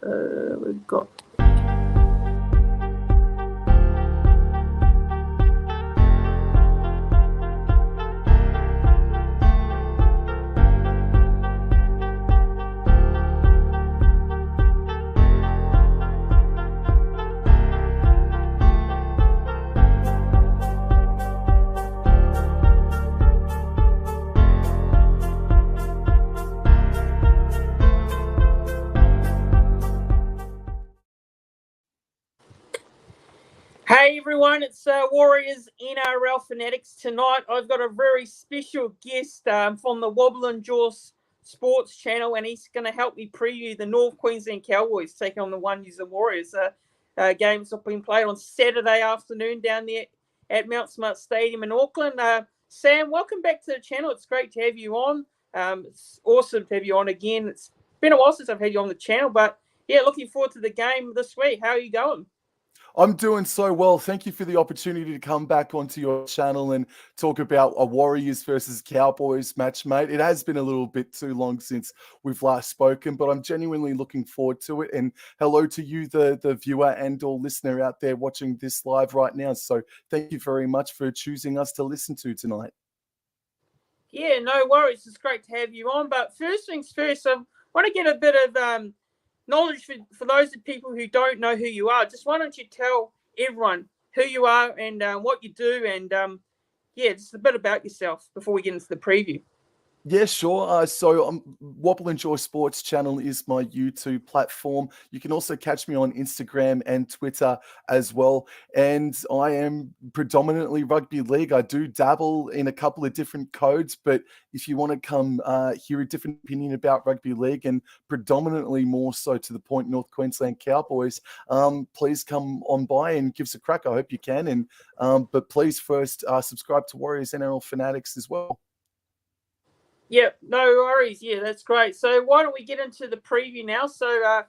we've got. Hey everyone, it's Warriors NRL Fanatics tonight. I've got a very special guest from the Wobblin Sports channel, and he's going to help me preview the North Queensland Cowboys taking on the One New Zealand Warriors. Games have been played on Saturday afternoon down there at Mount Smart Stadium in Auckland. Sam, welcome back to the channel. It's great to have you on. It's awesome to have you on again. It's been a while since I've had you on the channel, but yeah, looking forward to the game this week. How are you going? I'm doing so well. Thank you for the opportunity to come back onto your channel and talk about a Warriors versus Cowboys match, mate. It has been a little bit too long since we've last spoken, but I'm genuinely looking forward to it. And hello to you, the viewer and or listener out there watching this live right now. So thank you very much for choosing us to listen to tonight. Yeah, no worries. It's great to have you on. But first things first, I want to get a bit of knowledge for those people who don't know who you are. Just why don't you tell everyone who you are and what you do, and just a bit about yourself before we get into the preview. Yeah, sure. So Wobblin Sports channel is my YouTube platform. You can also catch me on Instagram and Twitter as well. And I am predominantly rugby league. I do dabble in a couple of different codes, but if you want to come hear a different opinion about rugby league and predominantly more so to the point North Queensland Cowboys, please come on by and give us a crack. I hope you can. But please first subscribe to Warriors NRL Fanatics as well. Yep, no worries. Yeah, that's great. So why don't we get into the preview now? So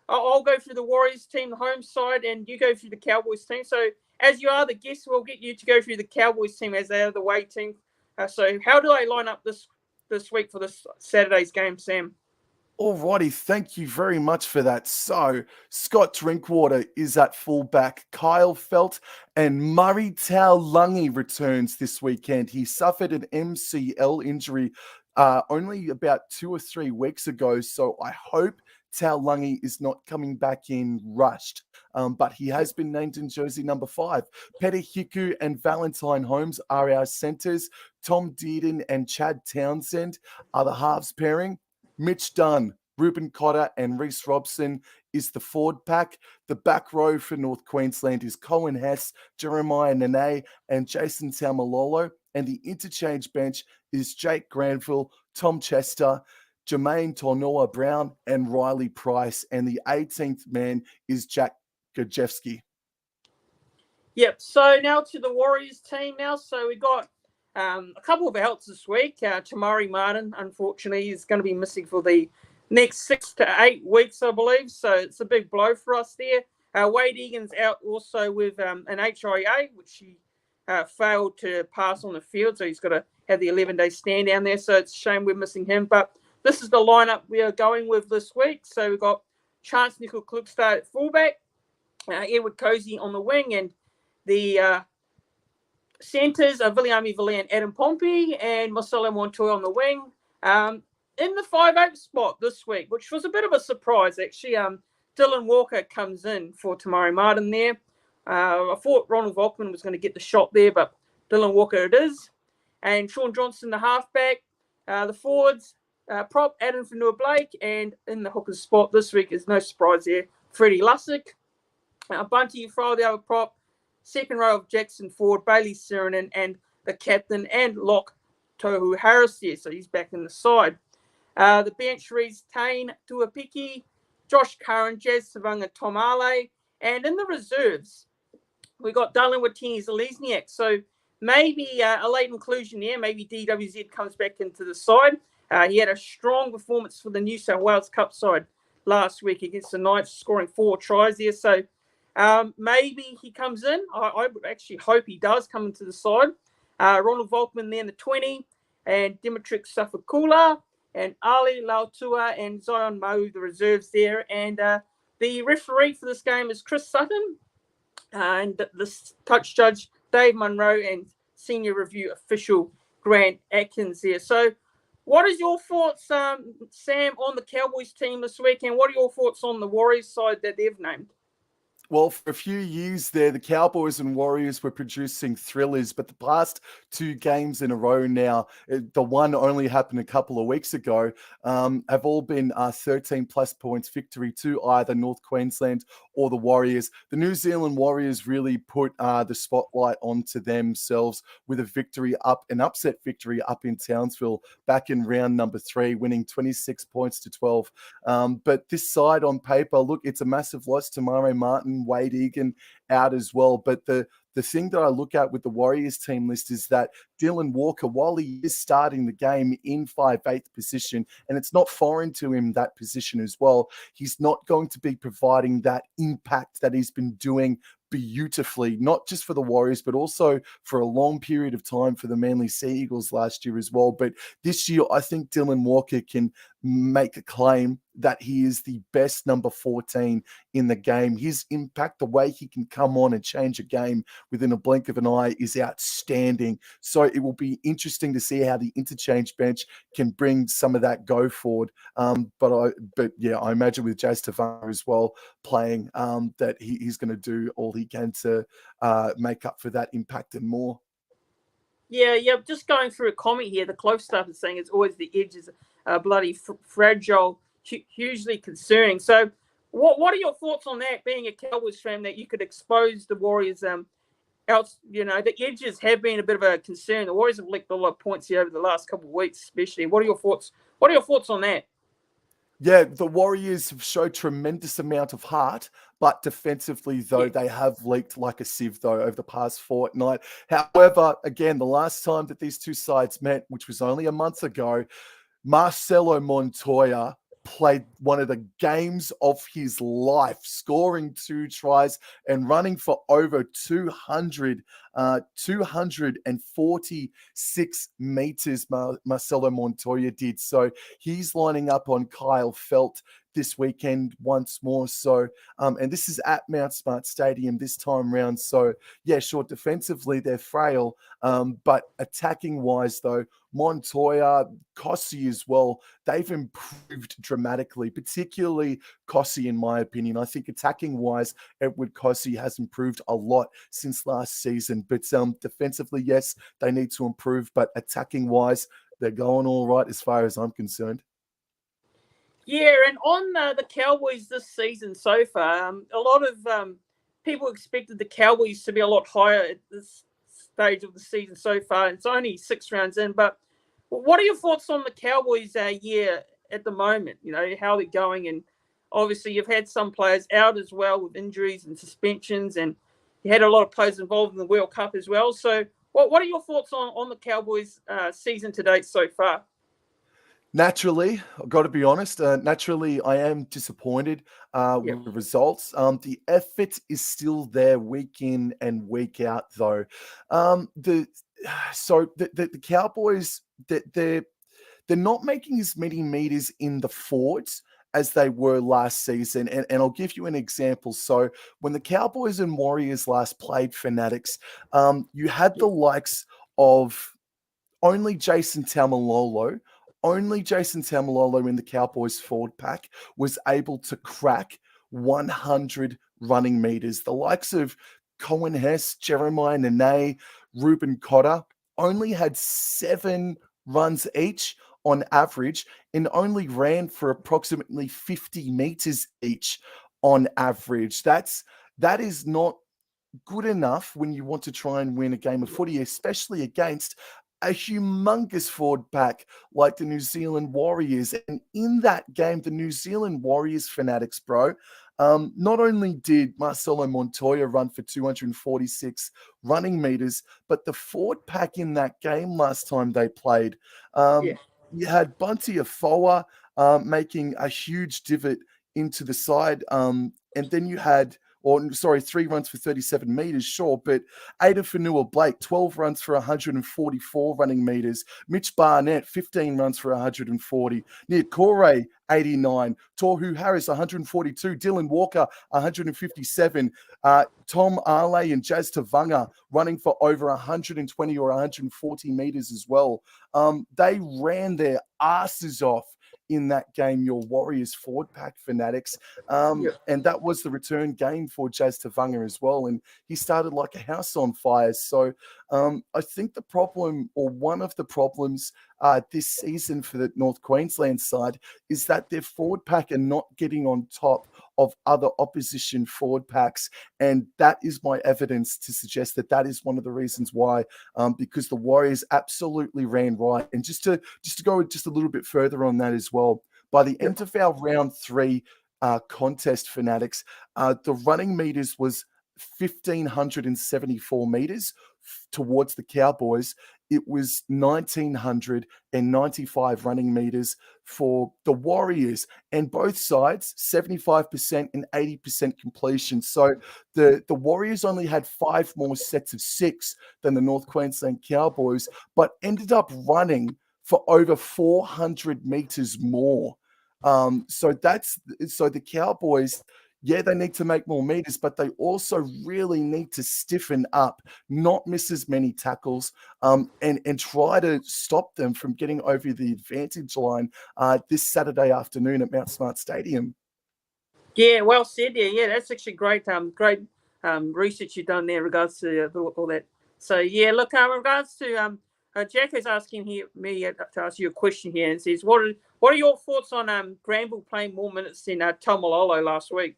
I'll go through the Warriors team, the home side, and you go through the Cowboys team. So as you are the guest, we'll get you to go through the Cowboys team as they are the away team. So how do they line up this week for this Saturday's game, Sam? Alrighty, thank you very much for that. So, Scott Drinkwater is at fullback. Kyle Felt and Murray Taulagi returns this weekend. He suffered an MCL injury only about 2 or 3 weeks ago, so I hope Taulagi is not coming back in rushed. But he has been named in jersey number 5. Peta Hiku and Valentine Holmes are our centers. Tom Dearden and Chad Townsend are the halves pairing. Mitch Dunn, Ruben Cotter, and Reece Robson is the forward pack. The back row for North Queensland is Cohen Hess, Jeremiah Nene, and Jason Taumalolo. And the interchange bench is Jake Granville, Tom Chester, Jermaine Tornoa-Brown, and Riley Price. And the 18th man is Jack Gajewski. Yep, so now to the Warriors team now. So we got a couple of outs this week. Tamari Martin, unfortunately, is going to be missing for the next 6 to 8 weeks, I believe. So it's a big blow for us there. Wade Egan's out also with an HIA, which he failed to pass on the field. So he's got to have the 11-day stand down there. So it's a shame we're missing him. But this is the lineup we are going with this week. So we've got Chance Nickel-Klugstad at fullback, Edward Cozy on the wing, and the centres are Viliami Valiant, Adam Pompey, and Marcelo Montoya on the wing. In the 5'8" spot this week, which was a bit of a surprise, actually, Dylan Walker comes in for Tamari Martin there. I thought Ronald Volkman was going to get the shot there, but Dylan Walker it is. And Sean Johnson, the halfback. The forwards, prop Adam Fanua-Blake, and in the hooker's spot this week is no surprise there, Freddie Lussick. Bunty Frye, the other prop. Second row of Jackson Ford, Bailey Sirenen, and the captain and lock Tohu Harris there. So he's back in the side. The bench reads Tane Tuapiki, Josh Curran, Jazz Savunga, Tom Ale. And in the reserves, we got Darlin Watini-Zelezniak. So maybe a late inclusion there. Maybe DWZ comes back into the side. He had a strong performance for the New South Wales Cup side last week against the Knights, scoring 4 tries there. So maybe he comes in. I would actually hope he does come into the side. Ronald Volkman there in the 20, and Dimitrik Safakula, and Ali Lautua, and Zion Mau, the reserves there. And The referee for this game is Chris Sutton, and the touch judge Dave Munro, and senior review official Grant Atkins there. So, what is your thoughts, Sam, on the Cowboys team this weekend? What are your thoughts on the Warriors side that they've named? Well, for a few years there, the Cowboys and Warriors were producing thrillers, but the past two games in a row now, the one only happened a couple of weeks ago, have all been 13 plus points victory to either North Queensland or the Warriors. The New Zealand Warriors really put the spotlight onto themselves with an upset victory up in Townsville back in round number 3, winning 26 points to 12. But this side on paper, look, it's a massive loss to Murray Martin, Wade Egan out as well. But the thing that I look at with the Warriors team list is that Dylan Walker, while he is starting the game in 5/8 position, and it's not foreign to him, that position as well, he's not going to be providing that impact that he's been doing beautifully, not just for the Warriors, but also for a long period of time for the Manly Sea Eagles last year as well. But this year, I think Dylan Walker can make a claim that he is the best number 14 in the game. His impact, the way he can come on and change a game within a blink of an eye, is outstanding. So it will be interesting to see how the interchange bench can bring some of that go forward. But I imagine with Jazz Tavara as well playing, that he's going to do all he can to make up for that impact and more. Yeah. Just going through a comment here, the close stuff is saying it's always the edges bloody fragile, hugely concerning. So, what are your thoughts on that? Being a Cowboys fan, that you could expose the Warriors. The edges have been a bit of a concern. The Warriors have licked a lot of points here over the last couple of weeks, especially. What are your thoughts? What are your thoughts on that? Yeah, the Warriors have showed tremendous amount of heart, but defensively, though, they have leaked like a sieve, though, over the past fortnight. However, again, the last time that these two sides met, which was only a month ago, Marcelo Montoya played one of the games of his life, scoring 2 tries and running for over 246 meters. Marcelo Montoya did. So he's lining up on Kyle Felt this weekend once more. So, and this is at Mount Smart Stadium this time round. So, yeah, sure, defensively they're frail, but attacking wise, though, Montoya, Kossi as well, they've improved dramatically, particularly Kossi, in my opinion. I think attacking wise, Edward Kossi has improved a lot since last season. But defensively, yes, they need to improve, but attacking wise, they're going all right as far as I'm concerned. Yeah, and on the Cowboys this season so far, a lot of people expected the Cowboys to be a lot higher at this stage of the season so far. It's only 6 rounds in, but what are your thoughts on the Cowboys year at the moment? You know, how they're going, and obviously you've had some players out as well with injuries and suspensions, and you had a lot of players involved in the World Cup as well. So what are your thoughts on the Cowboys season to date so far? Naturally, I've got to be honest. Naturally, I am disappointed Yep. with the results. The effort is still there week in and week out, though. The Cowboys, they're not making as many meters in the forwards as they were last season. And I'll give you an example. So when the Cowboys and Warriors last played Fanatics, you had the likes of only Jason Tamalolo in the Cowboys forward pack was able to crack 100 running meters. The likes of Cohen Hess, Jeremiah Nene, Ruben Cotter only had 7 runs each on average and only ran for approximately 50 meters each on average. That is not good enough when you want to try and win a game of footy, especially against a humongous forward pack like the New Zealand Warriors. And in that game, the New Zealand Warriors Fanatics, bro, not only did Marcelo Montoya run for 246 running meters, but the forward pack in that game last time they played, you had Bunty Afoa making a huge divot into the side, and then you had 3 runs for 37 meters, sure, but Ada Fanua-Blake, 12 runs for 144 running meters. Mitch Barnett, 15 runs for 140. Nia Corey, 89. Tohu Harris, 142. Dylan Walker, 157. Tom Arley and Jazz Tavanga running for over 120 or 140 meters as well. They ran their asses off in that game, your Warriors forward pack fanatics. And that was the return game for Jazz Tavanga as well. And he started like a house on fire. So I think the problem, or one of the problems this season for the North Queensland side, is that their forward pack are not getting on top of other opposition forward packs. And that is my evidence to suggest that that is one of the reasons why, because the Warriors absolutely ran right. And just to go just a little bit further on that as well, by the end of our round 3 contest fanatics, the running meters was 1,574 meters towards the Cowboys. It was 1,995 running meters for the Warriors, and both sides 75% and 80% completion. So the Warriors only had 5 more sets of 6 than the North Queensland Cowboys, but ended up running for over 400 meters more. So the Cowboys, yeah, they need to make more meters, but they also really need to stiffen up, not miss as many tackles, and try to stop them from getting over the advantage line this Saturday afternoon at Mount Smart Stadium. Yeah, well said. Yeah, that's actually great. Great research you've done there in regards to all that. So yeah, look, in regards to Jack is asking me to ask you a question here, and says, what are your thoughts on Granville playing more minutes than Tomalolo last week?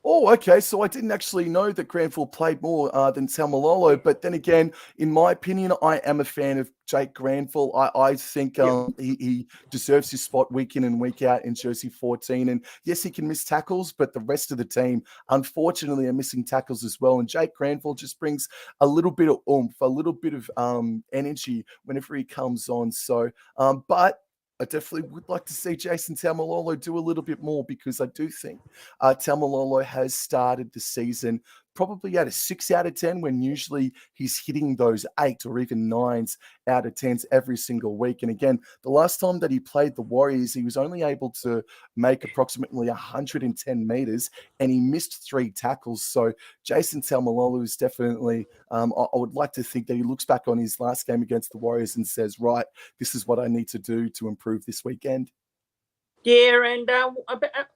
Oh, okay. So I didn't actually know that Granville played more than Taumalolo. But then again, in my opinion, I am a fan of Jake Granville. I think he deserves his spot week in and week out in jersey 14. And yes, he can miss tackles, but the rest of the team, unfortunately, are missing tackles as well. And Jake Granville just brings a little bit of oomph, a little bit of energy whenever he comes on. So, but I definitely would like to see Jason Taumalolo do a little bit more, because I do think Taumalolo has started the season probably at a 6 out of 10, when usually he's hitting those 8 or even 9s out of 10s every single week. And again, the last time that he played the Warriors, he was only able to make approximately 110 meters, and he missed 3 tackles. So Jason Taumalolo is definitely, I would like to think that he looks back on his last game against the Warriors and says, right, this is what I need to do to improve this weekend. Yeah, and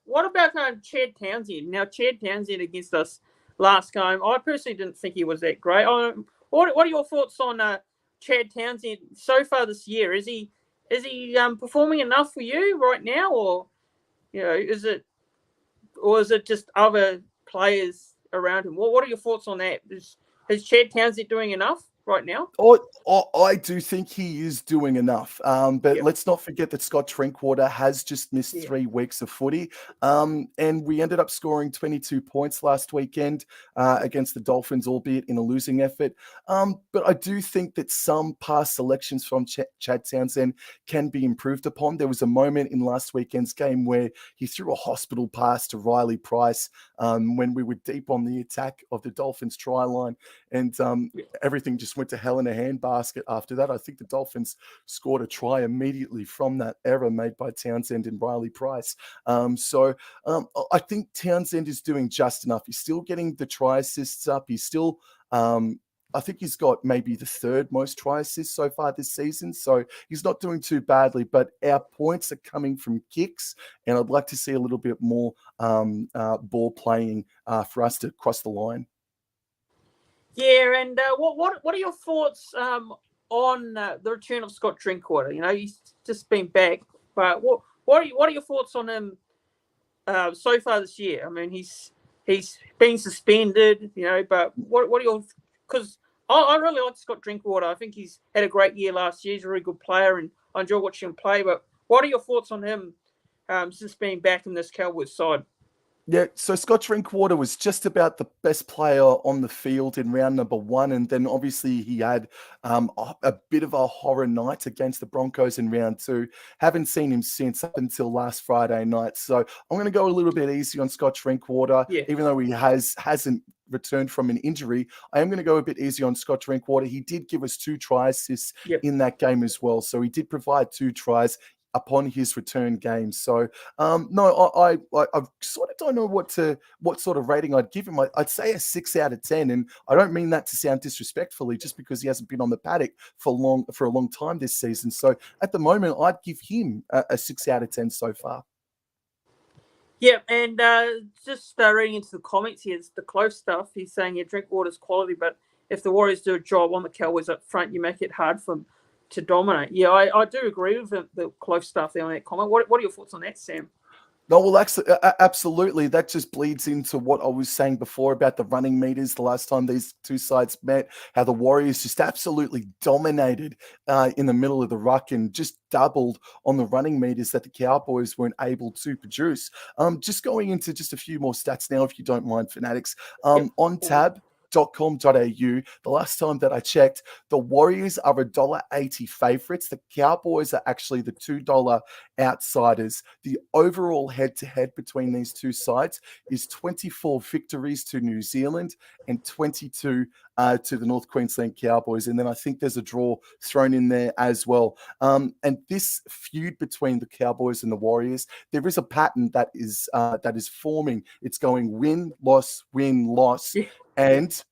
what about Chad Townsend? Now, Chad Townsend against us last game, I personally didn't think he was that great. What are your thoughts on Chad Townsend so far this year? Is he performing enough for you right now, or is it just other players around him? What are your thoughts on that? Is Chad Townsend doing enough right now? I do think he is doing enough. But let's not forget that Scott Drinkwater has just missed 3 weeks of footy. And we ended up scoring 22 points last weekend against the Dolphins, albeit in a losing effort. But I do think that some past selections from Chad Townsend can be improved upon. There was a moment in last weekend's game where he threw a hospital pass to Riley Price when we were deep on the attack of the Dolphins try line. And everything just went to hell in a handbasket after that. I think the Dolphins scored a try immediately from that error made by Townsend and Riley Price. So I think Townsend is doing just enough. He's still getting the try assists up. He's still, I think he's got maybe the 3rd most try assists so far this season. So he's not doing too badly, but our points are coming from kicks. And I'd like to see a little bit more ball playing for us to cross the line. Yeah, and what are your thoughts on the return of Scott Drinkwater? He's just been back, but what are your thoughts on him so far this year? I mean, he's been suspended, but what are your, because I really like Scott Drinkwater. I think he's had a great year last year. He's a very good player, and I enjoy watching him play. But what are your thoughts on him since being back in this Cowboys side? Yeah, so Scott Drinkwater was just about the best player on the field in round number 1. And then obviously he had a bit of a horror night against the Broncos in round 2. Haven't seen him since, up until last Friday night. So I'm going to go a little bit easy on Scott Drinkwater, even though he hasn't returned from an injury. I am going to go a bit easy on Scott Drinkwater. He did give us 2 try assists in that game as well. So he did provide 2 tries. upon his return game. So no, I sort of don't know what sort of rating I'd give him. I'd say a 6 out of 10, and I don't mean that to sound disrespectfully, just because he hasn't been on the paddock for a long time this season. So at the moment, I'd give him a 6 out of 10 so far. Yeah, and just reading into the comments here, it's the close stuff. He's saying, Drinkwater's quality, but if the Warriors do a job on the Cowboys up front, you make it hard for them to dominate. Yeah, I do agree with the close stuff there on that comment. What are your thoughts on that, Sam? No, well, absolutely. That just bleeds into what I was saying before about the running meters. The last time these two sides met, how the Warriors just absolutely dominated in the middle of the ruck and just doubled on the running meters that the Cowboys weren't able to produce. Just going into just a few more stats now, if you don't mind, Fanatics. On tab.com.au, the last time that I checked, the Warriors are $1.80 favorites. The Cowboys are actually the $2 outsiders. The overall head-to-head between these two sides is 24 victories to New Zealand and 22 to the North Queensland Cowboys. And then I think there's a draw thrown in there as well. And this feud between the Cowboys and the Warriors, there is a pattern that is forming. It's going win, loss, and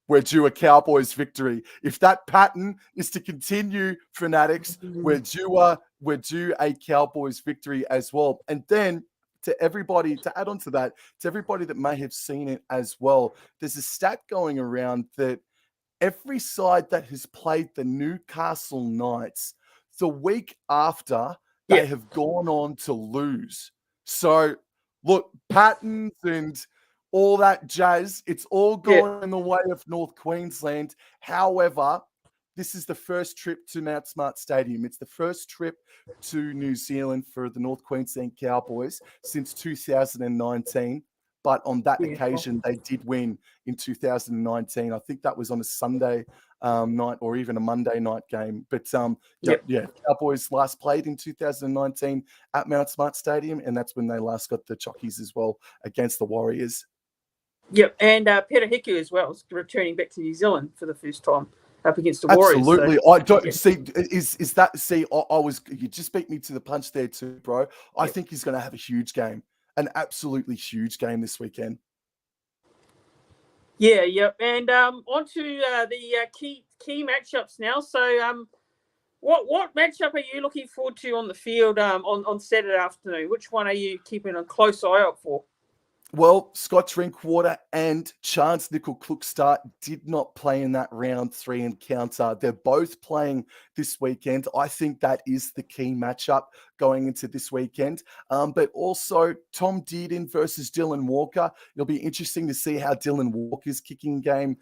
we're due a Cowboys victory. If that pattern is to continue, Fanatics, we're due a Cowboys victory as well. And then to add on to that, to everybody that may have seen it as well, there's a stat going around that every side that has played the Newcastle Knights, the week after, they have gone on to lose. So, look, patterns and all that jazz, it's all going in the way of North Queensland. However, this is the first trip to Mount Smart Stadium. It's the first trip to New Zealand for the North Queensland Cowboys since 2019. But on that occasion, they did win in 2019. I think that was on a Sunday night or even a Monday night game. But Cowboys last played in 2019 at Mount Smart Stadium, and that's when they last got the chockies as well against the Warriors. Yep, and Peter Hiku as well is returning back to New Zealand for the first time up against the Warriors. Absolutely. So, I don't see is that I was you just beat me to the punch there too, bro. I think he's going to have a huge game, an absolutely huge game this weekend. Yeah, yep. And on to the key matchups now. So what matchup are you looking forward to on the field on Saturday afternoon? Which one are you keeping a close eye out for? Well, Scott Drinkwater and Chance Nickel-Klukstart did not play in that round 3 encounter. They're both playing this weekend. I think that is the key matchup going into this weekend. But also Tom Dearden versus Dylan Walker. It'll be interesting to see how Dylan Walker's kicking game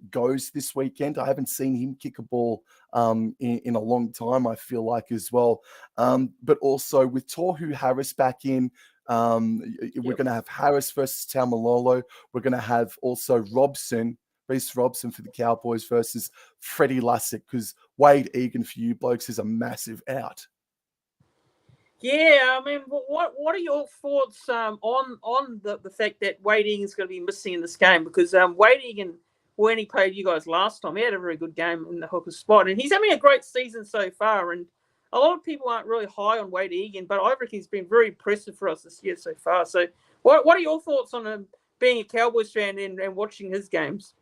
goes this weekend. I haven't seen him kick a ball in a long time, I feel like, as well. But also with Tohu Harris back in, we're going to have Harris versus Taumalolo. We're going to have also Reece Robson for the Cowboys versus Freddie Lussick, because Wade Egan for you blokes is a massive out. Yeah, I mean, what are your thoughts on the fact that Wade Egan is going to be missing in this game? Because Wade Egan, when he played you guys last time, he had a very good game in the hooker spot, and he's having a great season so far. And a lot of people aren't really high on Wade Egan, but I reckon he's been very impressive for us this year so far. So what are your thoughts on him being a Cowboys fan and watching his games?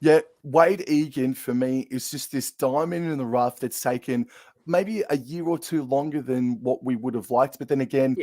Yeah, Wade Egan, for me, is just this diamond in the rough that's taken maybe a year or two longer than what we would have liked. But then again,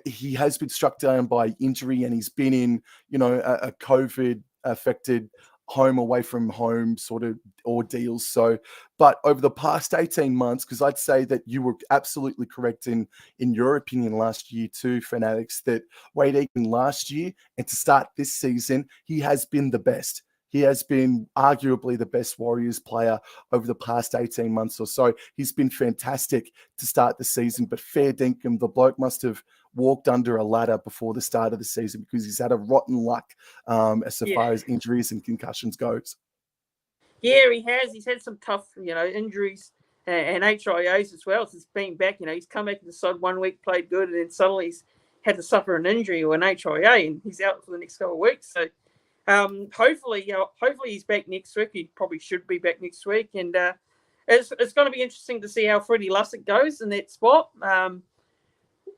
he has been struck down by injury, and he's been in, a COVID-affected home away from home sort of ordeals. So, but over the past 18 months, because I'd say that you were absolutely correct in your opinion last year too, Fanatics, that Wade Egan last year and to start this season, he has been the best. He has been arguably the best Warriors player over the past 18 months or so. He's been fantastic to start the season, but fair dinkum, the bloke must have walked under a ladder before the start of the season because he's had a rotten luck as far as injuries and concussions goes. Yeah, he has. He's had some tough, injuries and HIAs as well since being back. He's come back to the side 1 week, played good, and then suddenly he's had to suffer an injury or an HIA, and he's out for the next couple of weeks. So hopefully he's back next week. He probably should be back next week. And it's going to be interesting to see how Freddie Lussick goes in that spot.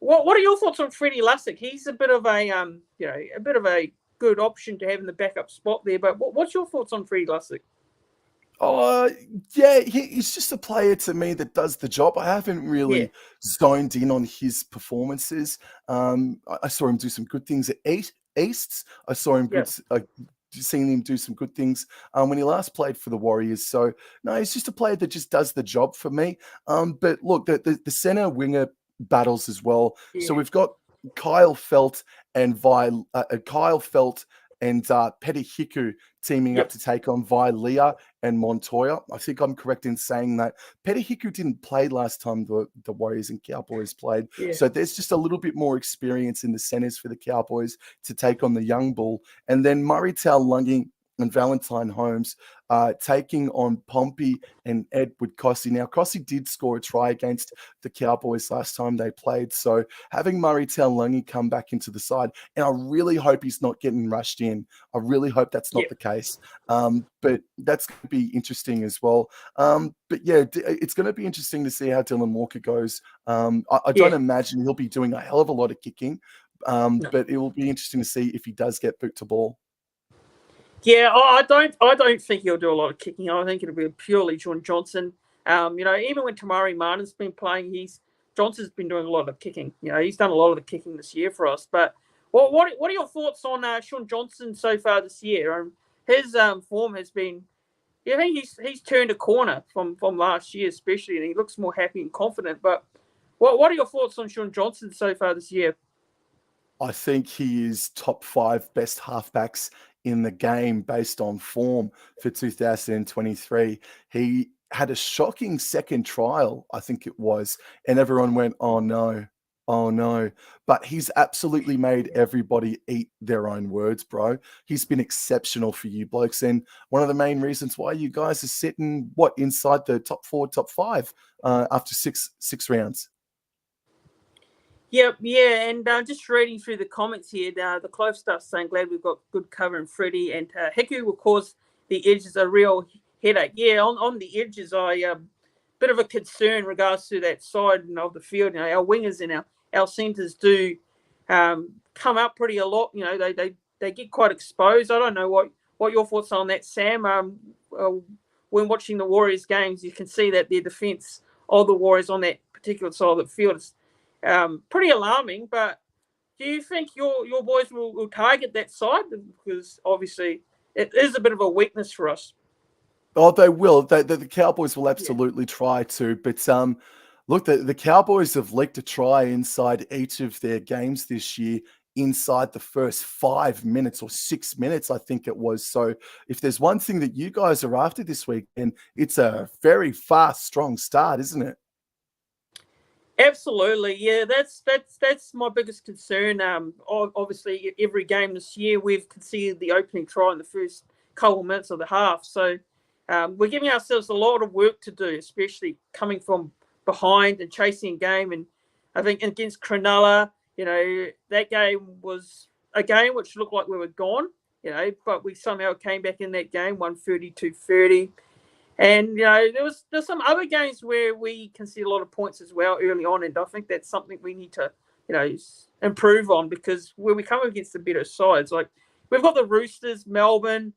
What are your thoughts on Freddie Lussick? He's a bit of a good option to have in the backup spot there. But what's your thoughts on Freddie Lussick? Oh, yeah, he's just a player to me that does the job. I haven't Yeah, really zoned in on his performances. I saw him do some good things at Easts. I saw him yeah, seen him do some good things when he last played for the Warriors. So no, he's just a player that just does the job for me. But look, the center winger battles as well. So yeah, we've got Kyle Felt and Petty Hiku teaming up yep, to take on Leah and Montoya. I think I'm correct in saying that Petty Hiku didn't play last time the Warriors and Cowboys played. yeah, So there's just a little bit more experience in the centers for the Cowboys to take on the young bull. And then Murray Taulagi and Valentine Holmes taking on Pompey and Edward Cossey. Now, Cossey did score a try against the Cowboys last time they played. So having Murray Taulagi come back into the side, and I really hope he's not getting rushed in. I really hope that's not yep, the case. But that's going to be interesting as well. But yeah, it's going to be interesting to see how Dylan Walker goes. I yeah. don't imagine he'll be doing a hell of a lot of kicking, No. but it will be interesting to see if he does get boot to ball. Yeah, I don't think he'll do a lot of kicking. I think it'll be purely Sean Johnson. Even when Tamari Martin's been playing, Johnson's been doing a lot of kicking. He's done a lot of the kicking this year for us. But what are your thoughts on Sean Johnson so far this year? His form has been. I think he's turned a corner from last year, especially, and he looks more happy and confident. But what are your thoughts on Sean Johnson so far this year? I think he is top 5 best halfbacks in the game based on form for 2023. He had a shocking second trial, I think it was, and everyone went, "Oh no, oh no." But he's absolutely made everybody eat their own words, bro. He's been exceptional for you blokes, and one of the main reasons why you guys are sitting inside the top 4, top 5 after six rounds. Yep, yeah, and just reading through the comments here, the close stuff saying glad we've got good cover in Freddie, and Hiku will cause the edges a real headache. Yeah, on the edges, bit of a concern in regards to that side of the field. Our wingers and our centres do come up pretty a lot. They get quite exposed. I don't know what your thoughts are on that, Sam. When watching the Warriors games, you can see that their defence of the Warriors on that particular side of the field is pretty alarming. But do you think your boys will target that side? Because obviously it is a bit of a weakness for us. Oh, they will. The Cowboys will Yeah. absolutely try to. But look, the Cowboys have leaked a try inside each of their games this year, inside the first 5 minutes or 6 minutes, I think it was. So if there's one thing that you guys are after this weekend, it's a very fast, strong start, isn't it? Absolutely, yeah. That's my biggest concern. Obviously, every game this year we've conceded the opening try in the first couple of minutes of the half. So we're giving ourselves a lot of work to do, especially coming from behind and chasing a game. And I think against Cronulla, that game was a game which looked like we were gone. But we somehow came back in that game, 132-30. And there's some other games where we can see a lot of points as well early on, and I think that's something we need to improve on, because when we come against the better sides, like we've got the Roosters, Melbourne,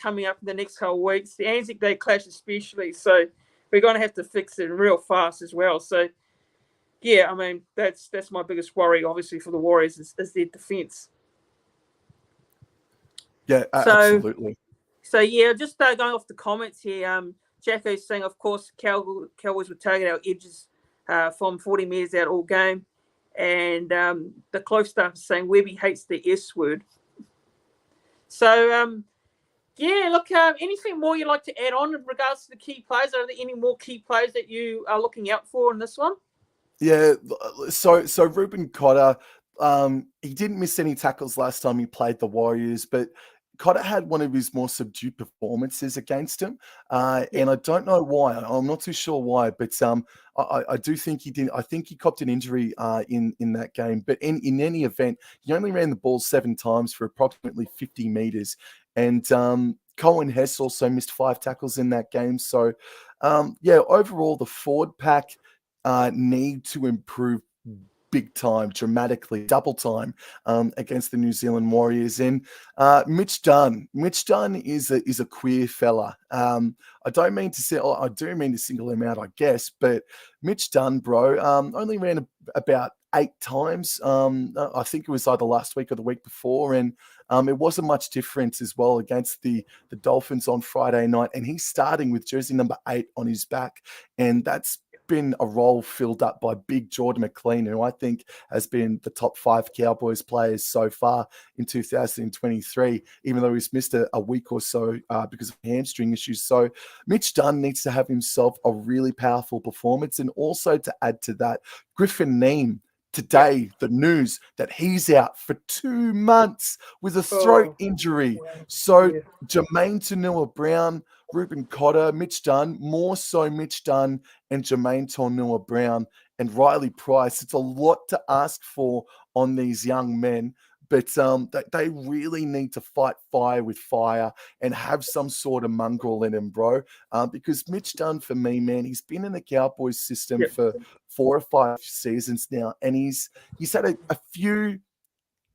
coming up in the next couple of weeks, the Anzac Day clash especially, so we're going to have to fix it real fast as well. So yeah, I mean that's my biggest worry, obviously, for the Warriors is their defence. Yeah, So. absolutely. So yeah, just going off the comments here, Jacko's saying, of course, Cowboys would target our edges from 40 metres out all game, and the close stuff is saying Webby hates the S word. So yeah, look, anything more you'd like to add on in regards to the key players? Are there any more key players that you are looking out for in this one? Yeah, so Ruben Cotter, he didn't miss any tackles last time he played the Warriors, but Cotter had one of his more subdued performances against him, Yeah, and I don't know why. I'm not too sure why, but I do think he did. I think he copped an injury in that game. But in any event, he only ran the ball 7 times for approximately 50 meters, and Cohen Hess also missed 5 tackles in that game. So, overall, the forward pack need to improve big time, dramatically, double time against the New Zealand Warriors. And Mitch Dunn is a queer fella. I do mean to single him out, I guess, but Mitch Dunn, bro, only ran about 8 times. I think it was either last week or the week before, and it wasn't much difference as well against the Dolphins on Friday night. And he's starting with jersey number 8 on his back, and that's been a role filled up by big Jordan McLean, who I think has been the top 5 Cowboys players so far in 2023, even though he's missed a week or so because of hamstring issues. So Mitch Dunn needs to have himself a really powerful performance. And also to add to that, Griffin Neame, today, the news that he's out for 2 months with a throat injury. So Jermaine Tanua-Brown, Reuben Cotter, Mitch Dunn, more so Mitch Dunn and Jermaine Tanua-Brown and Riley Price. It's a lot to ask for on these young men, but they really need to fight fire with fire and have some sort of mongrel in him, bro. Because Mitch Dunn, for me, man, he's been in the Cowboys system for 4 or 5 seasons now, and he's had a few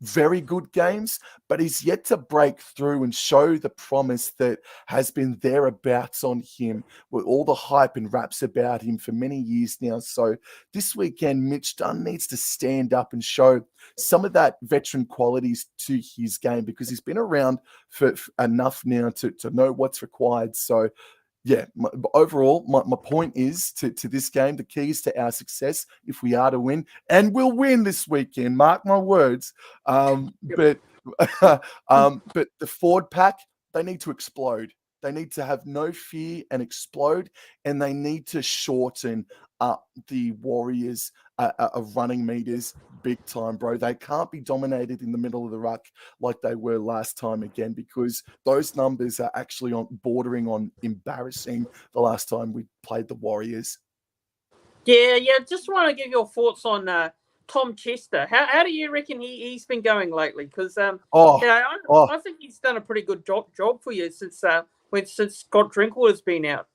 very good games, but he's yet to break through and show the promise that has been thereabouts on him with all the hype and raps about him for many years now. So this weekend, Mitch Dunn needs to stand up and show some of that veteran qualities to his game, because he's been around for enough now to know what's required. So yeah, overall, my point is to this game, the keys to our success, if we are to win, and we'll win this weekend, mark my words. But the forward pack, they need to explode. They need to have no fear and explode, and they need to shorten up the Warriors' running meters big time, bro. They can't be dominated in the middle of the ruck like they were last time again, because those numbers are actually bordering on embarrassing the last time we played the Warriors. Yeah. Just want to give your thoughts on Tom Chester. How do you reckon he's been going lately? Because I think he's done a pretty good job for you since Scott Drinkwater's been out.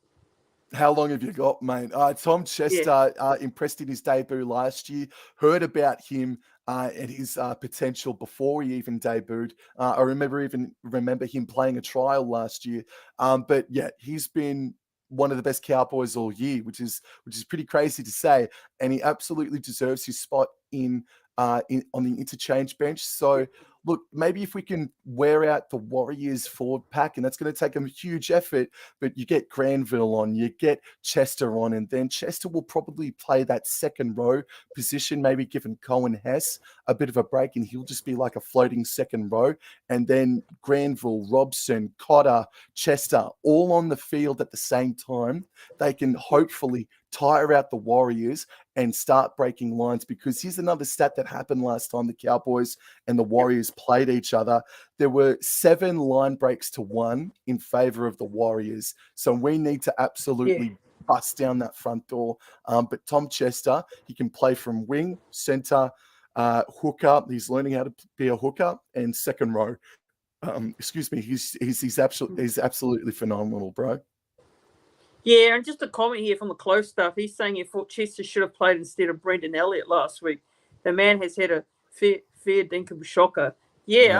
How long have you got, mate? Tom Chester impressed in his debut last year. Heard about him and his potential before he even debuted. I remember him playing a trial last year. But yeah, he's been one of the best Cowboys all year, which is pretty crazy to say, and he absolutely deserves his spot on the interchange bench. So look, maybe if we can wear out the Warriors forward pack, and that's going to take a huge effort, but you get Granville on, you get Chester on, and then Chester will probably play that second row position, maybe giving Cohen Hess a bit of a break, and he'll just be like a floating second row. And then Granville, Robson, Cotter, Chester, all on the field at the same time. They can hopefully tire out the Warriors and start breaking lines, because here's another stat that happened last time the Cowboys and the Warriors played each other. There were 7 line breaks to 1 in favor of the Warriors. So we need to absolutely bust down that front door. But Tom Chester, he can play from wing, center, hooker. He's learning how to be a hooker, and second row. He's absolutely phenomenal, bro. Yeah, and just a comment here from the close stuff. He's saying he thought Chester should have played instead of Brendan Elliott last week. The man has had a fair dinkum shocker. Nick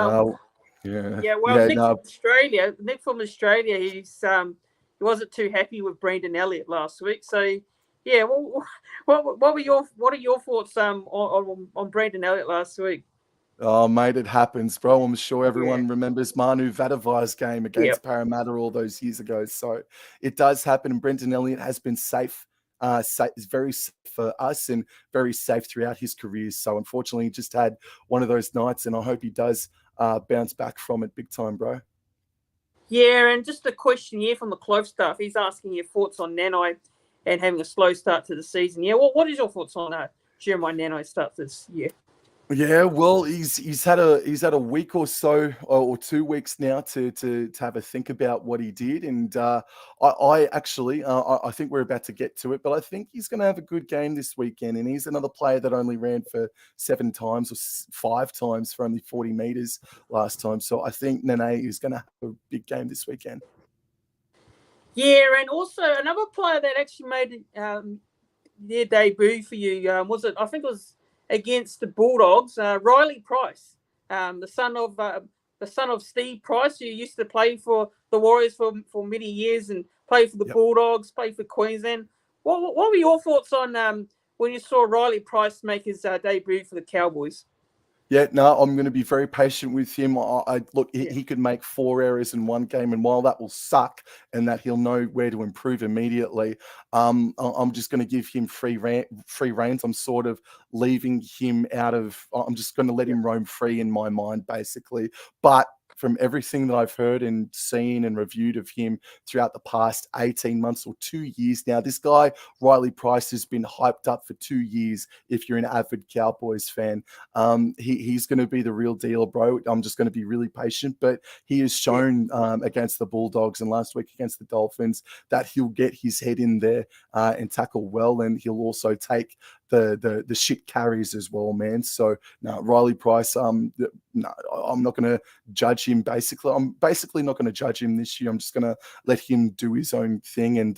from Australia, he wasn't too happy with Brendan Elliott last week. So yeah, what are your thoughts on Brendan Elliott last week? Oh, mate, it happens, bro. I'm sure everyone remembers Manu Vadavai's game against Parramatta all those years ago. So it does happen, and Brendan Elliott has been safe. Is very safe for us and very safe throughout his career. So unfortunately, he just had one of those nights, and I hope he does bounce back from it big time, bro. Yeah, and just a question here from the close stuff. He's asking your thoughts on Nanai and having a slow start to the season. Yeah, what is your thoughts on Jeremiah Nanai start this year? Yeah, well, he's had a week or so or 2 weeks now to have a think about what he did, and I actually I think we're about to get to it, but I think he's going to have a good game this weekend, and he's another player that only ran for 7 times or 5 times for only 40 meters last time, so I think Nene is going to have a big game this weekend. Yeah, and also another player that actually made their debut for you was it? I think it was against the Bulldogs. Riley Price, the son of Steve Price, who used to play for the Warriors for many years and play for the Yep. Bulldogs, play for Queensland. What were your thoughts on when you saw Riley Price make his debut for the Cowboys? Yeah, no, I'm going to be very patient with him. Look, Yeah, he could make 4 errors in one game, and while that will suck, and that he'll know where to improve immediately, I'm just going to give him free reins. I'm sort of leaving him out of. I'm just going to let yeah, him roam free in my mind, basically. But from everything that I've heard and seen and reviewed of him throughout the past 18 months or 2 years now, this guy Riley Price has been hyped up for 2 years. If you're an avid Cowboys fan. He's going to be the real deal, bro. I'm just going to be really patient, but he has yeah, shown against the Bulldogs and last week against the Dolphins that he'll get his head in there and tackle well, and he'll also take the shit carries as well, man. So no, Riley Price. No, I'm not going to judge him. Basically, I'm basically not going to judge him this year. I'm just going to let him do his own thing, and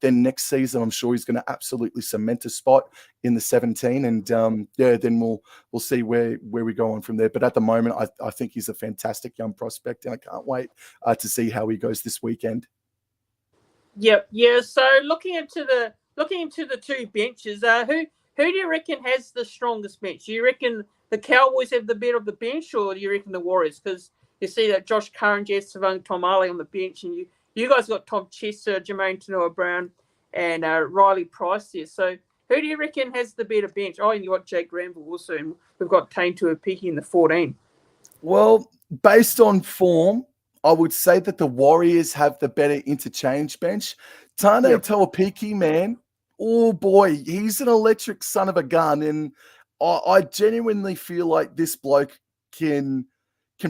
then next season, I'm sure he's going to absolutely cement a spot in the 17, and yeah, then we'll see where we go on from there. But at the moment, I think he's a fantastic young prospect, and I can't wait to see how he goes this weekend. yep, yeah. So looking into the two benches, who do you reckon has the strongest bench? Do you reckon the Cowboys have the better of the bench, or do you reckon the Warriors? Because you see that Josh Curran, Jess Savang, Tom Ali on the bench, and you guys got Tom Chester, Jermaine Tanoa-Brown, and Riley Price there. So who do you reckon has the better bench? Oh, and you got Jake Granville also, and we've got Tane Tuapiki in the 14. Well, based on form, I would say that the Warriors have the better interchange bench. Tane Yep. Tuapiki, man, oh boy, he's an electric son of a gun, and I genuinely feel like this bloke can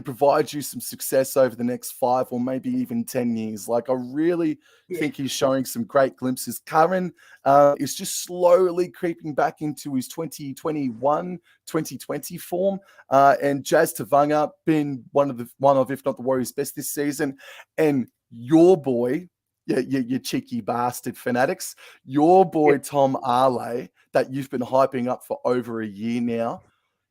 provide you some success over the next 5 or maybe even 10 years. Like, I really Yeah. think he's showing some great glimpses. Curran is just slowly creeping back into his 2021, 2020 form. And Jazz Tavanga been one of, if not the Warriors' best this season. And your boy, yeah, you cheeky bastard fanatics, your boy Yep. Tom Ale, that you've been hyping up for over a year now,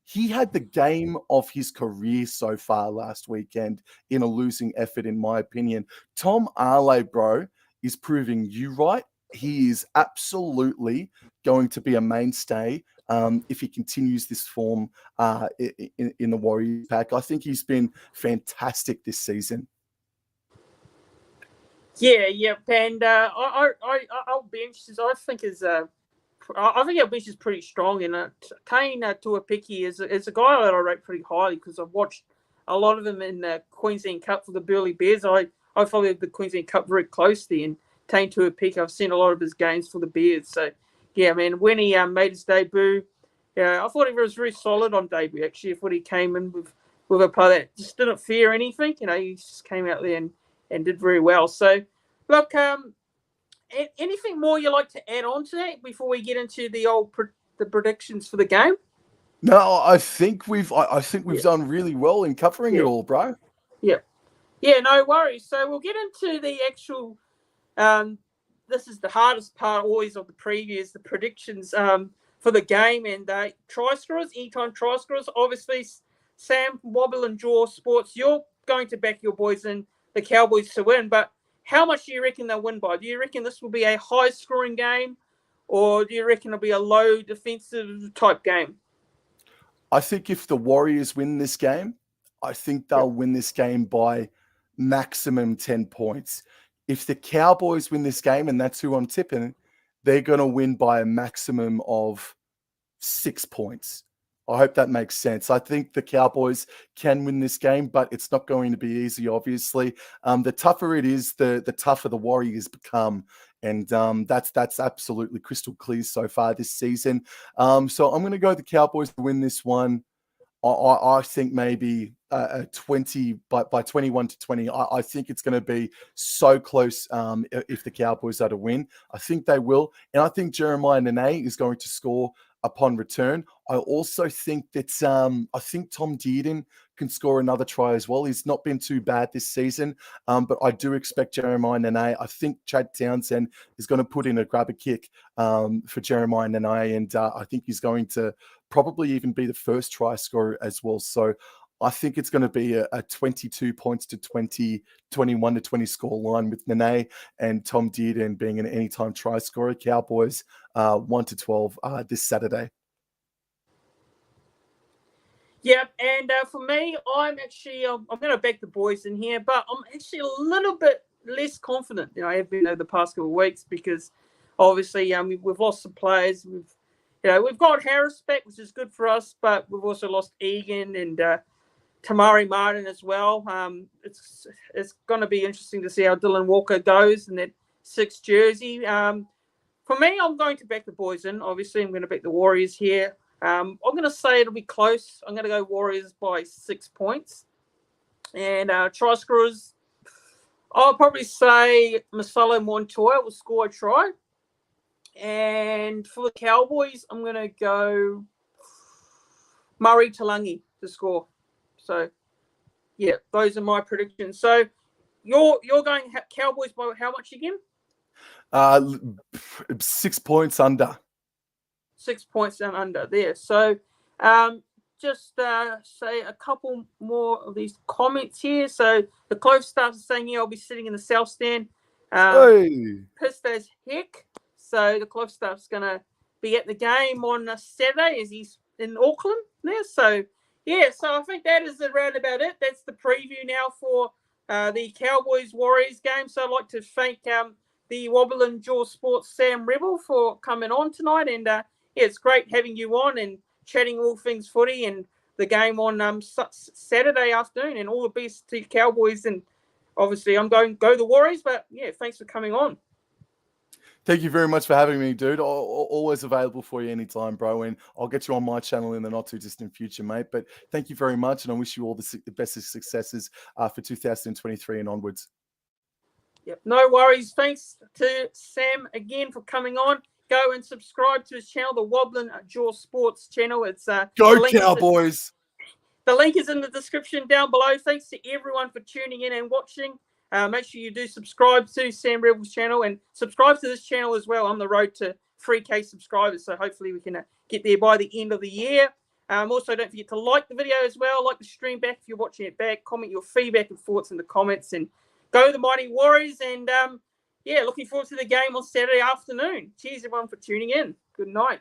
he had the game of his career so far last weekend in a losing effort, in my opinion. Tom Ale, bro, is proving you right. He is absolutely going to be a mainstay if he continues this form in the Warriors pack. I think he's been fantastic this season. Yeah, yep. And our bench is, I think, I think our bench is pretty strong. And Kane Tuapiki is a guy that I rate pretty highly because I've watched a lot of him in the Queensland Cup for the Burleigh Bears. I follow the Queensland Cup very closely, and Kane Tuapiki, I've seen a lot of his games for the Bears. So, yeah, man, when he made his debut, yeah, I thought he was very solid on debut, actually. I thought he came in with a player that just didn't fear anything. He just came out there and did very well. So, look, anything more you like to add on to that before we get into the predictions for the game? No, I think we've Yeah, done really well in covering it yeah, all, bro. yeah, yeah. No worries. So we'll get into the actual. Um, this is the hardest part always of the previews, the predictions for the game and try scorers, anytime try scorers. Obviously, Sam Wobble and Jaw Sports, you're going to back your boys in the Cowboys to win, but how much do you reckon they'll win by? Do you reckon this will be a high scoring game, or do you reckon it'll be a low defensive type game? I think if the Warriors win this game, I think they'll Yep. win this game by maximum 10 points. If the Cowboys win this game, and that's who I'm tipping, they're going to win by a maximum of 6 points. I hope that makes sense. I think the Cowboys can win this game, but it's not going to be easy, obviously. The tougher it is, the tougher the Warriors become. And that's absolutely crystal clear so far this season. So I'm going to go the Cowboys to win this one I think maybe 20 by 21-20. I think it's going to be so close if the Cowboys are to win. I think they will. And I think Jeremiah Nene is going to score upon return. I also think that I think Tom Dearden can score another try as well. He's not been too bad this season, but I do expect Jeremiah Nene. I think Chad Townsend is going to put in a grabber kick for Jeremiah Nene, and I think he's going to probably even be the first try scorer as well. So I think it's going to be a 22 points to 20, 21 to 20 score line with Nene and Tom Dearden being an anytime try scorer. Cowboys 1-12 this Saturday. Yeah, and for me, I'm going to back the boys in here, but I'm actually a little bit less confident than I have been over the past couple of weeks because obviously we've lost some players. We've got Harris back, which is good for us, but we've also lost Egan and Tamari Martin as well. It's going to be interesting to see how Dylan Walker goes in that 6th jersey. For me, I'm going to back the boys in. Obviously, I'm going to back the Warriors here. I'm going to say it'll be close. I'm going to go Warriors by 6 points. And try scorers, I'll probably say Masolo Montoya will score a try. And for the Cowboys, I'm going to go Murray Talangi to score. So, yeah, those are my predictions. So, you're going Cowboys by how much again? 6 points under. 6 points down under there. So, just say a couple more of these comments here. So, the Clove Staff is saying, I'll be sitting in the South Stand. Pissed as heck. So, the Clove Staff's going to be at the game on Saturday as he's in Auckland there. So, yeah, so I think that is around about it. That's the preview now for the Cowboys-Warriors game. So I'd like to thank the Wobblin Jaw Sports Sam Rebel for coming on tonight. And, it's great having you on and chatting all things footy and the game on Saturday afternoon. And all the best to the Cowboys. And obviously I'm going to go the Warriors. But, yeah, thanks for coming on. Thank you very much for having me, dude. Always available for you anytime, bro. And I'll get you on my channel in the not too distant future, mate. But thank you very much. And I wish you all the best of successes for 2023 and onwards. Yep, no worries. Thanks to Sam again for coming on. Go and subscribe to his channel, the Wobblin Jaw Sports channel. It's Go Cowboys! The link is in the description down below. Thanks to everyone for tuning in and watching. Make sure you do subscribe to Sam Rebel's channel and subscribe to this channel as well. On the road to 3K subscribers, so hopefully we can get there by the end of the year. Also, don't forget to like the video as well, like the stream back if you're watching it back, comment your feedback and thoughts in the comments, and go the Mighty Warriors. And, yeah, looking forward to the game on Saturday afternoon. Cheers, everyone, for tuning in. Good night.